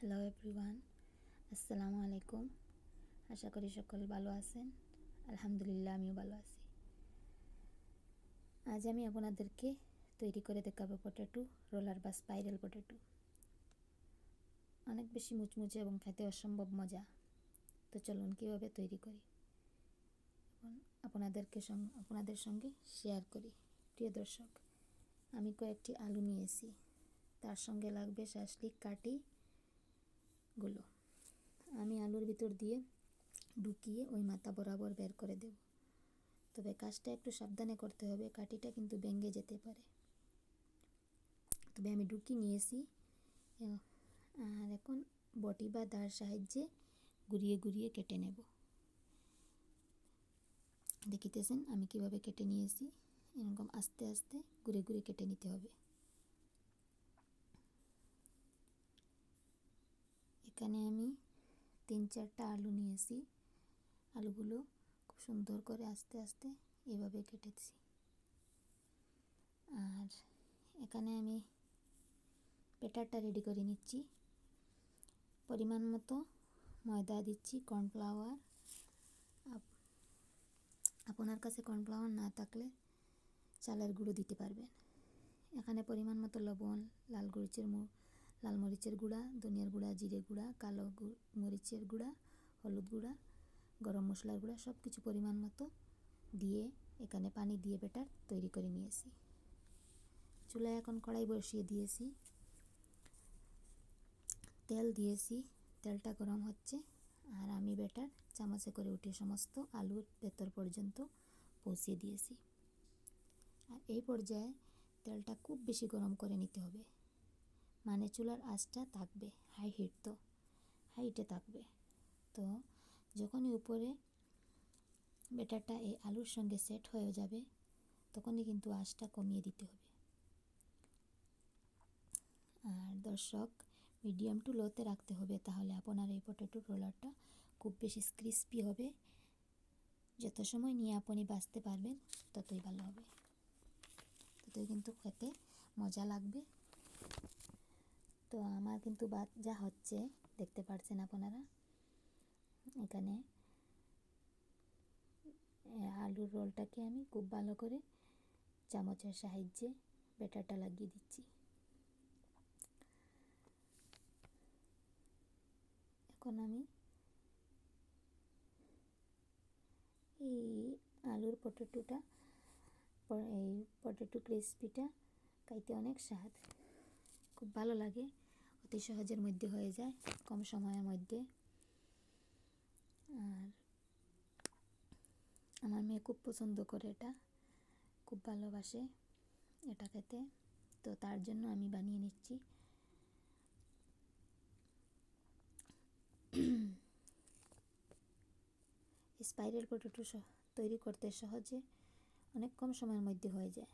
Hello everyone, আসসালামু আলাইকুম। আশা করি সকল ভালো আছেন। আলহামদুলিল্লাহ, আমিও ভালো আছি। আজ আমি আপনাদেরকে তৈরি করে দেখাবো পটেটো রোলার বা স্পাইরাল পটেটো। অনেক বেশি মুচমুচে এবং খেতে অসম্ভব মজা। তো চলুন কীভাবে তৈরি করি আপনাদের সঙ্গে শেয়ার করি। প্রিয় দর্শক, আমি কয়েকটি আলু নিয়েছি, তার সঙ্গে লাগবে শাসলিক কাঠিগুলো। আমি আলুর ভিতর দিয়ে ঢুকিয়ে ওই মাথা বরাবর বের করে দেব। তবে কাজটা একটু সাবধানে করতে হবে, কাঠিটা কিন্তু ভেঙে যেতে পারে। তবে আমি ঢুকিয়ে নিয়েছি, আর এখন বটি বা দার সাহায্যে ঘুরিয়ে ঘুরিয়ে কেটে নেব। দেখিতেছেন আমি কিভাবে কেটে নিয়েছি। এরকম আস্তে আস্তে ঘুরে ঘুরে কেটে নিতে হবে। এখানে আমি 3-4টা আলু নিয়েছি। আলুগুলো খুব সুন্দর করে আস্তে আস্তে এভাবে কেটেছি। আর এখানে আমি ব্যাটারটা রেডি করে নিচ্ছি। পরিমাণ মতো ময়দা দিচ্ছি, কর্নফ্লাওয়ার। আপনার কাছে কর্নফ্লাওয়ার না থাকলে চালের গুঁড়ো দিতে পারবেন। এখানে পরিমাণ মতো লবণ, লাল মরিচের গুঁড়া, ধনিয়ার গুঁড়া, জিরে গুঁড়া, কালো মরিচের গুঁড়া, হলুদ গুঁড়া, গরম মশলার গুঁড়া সব কিছু পরিমাণ মতো দিয়ে এখানে পানি দিয়ে ব্যাটার তৈরি করে নিয়েছি। চুলায় এখন কড়াই বসিয়ে দিয়েছি, তেল দিয়েছি, তেলটা গরম হচ্ছে। আর আমি ব্যাটার চামচে করে উঠে সমস্ত আলুর ভেতর পর্যন্ত পৌঁছে দিয়েছি। আর এই পর্যায়ে তেলটা খুব বেশি গরম করে নিতে হবে, মানে চুলার আঁচটা থাকবে হাইটে থাকবে। তো যখনই উপরে ব্যাটারটা এই আলুর সঙ্গে সেট হয়ে যাবে, তখনই কিন্তু আঁচটা কমিয়ে দিতে হবে। আর দর্শক, মিডিয়াম টু লোতে রাখতে হবে, তাহলে আপনার এই পটেটো রোলারটা খুব বেশি ক্রিস্পি হবে। যত সময় নিয়ে আপনি বাঁচতে পারবেন ততই ভালো হবে, ততই কিন্তু খেতে মজা লাগবে। তো আমার কিন্তু যা হচ্ছে দেখতে পাচ্ছেন আপনারা। এখানে আলুর রোলটাকে আমি খুব ভালো করে চামচের সাহায্যে ব্যাটারটা লাগিয়ে দিচ্ছি। এখন আমি এই আলুর এই পটেটো ক্রিসপিটা খাইতে অনেক স্বাদ, খুব ভালো লাগে। অতি সহজের মধ্যে হয়ে যায়, কম সময়ের মধ্যে। আর আমার মেয়ে খুব পছন্দ করে এটা, খুব ভালোবাসে এটা খেতে। তো তার জন্য আমি বানিয়ে নিচ্ছি। স্পাইরাল পটেটো তৈরি করতে সহজে, অনেক কম সময়ের মধ্যে হয়ে যায়।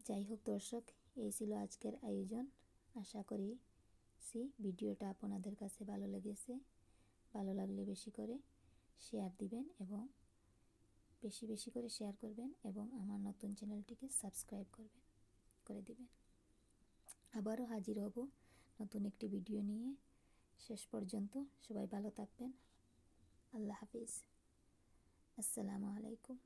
যাই হোক দর্শক, এই ছিল আজকের আয়োজন। আশা করি ভিডিওটা আপনাদের কাছে ভালো লেগেছে। ভালো লাগলে বেশি করে শেয়ার দিবেন এবং বেশি বেশি করে শেয়ার করবেন, এবং আমার নতুন চ্যানেলটিকে সাবস্ক্রাইব করে দিবেন। আবারও হাজির হব নতুন একটি ভিডিও নিয়ে। শেষ পর্যন্ত সবাই ভালো থাকবেন। আল্লাহ হাফিজ। আসসালামু আলাইকুম।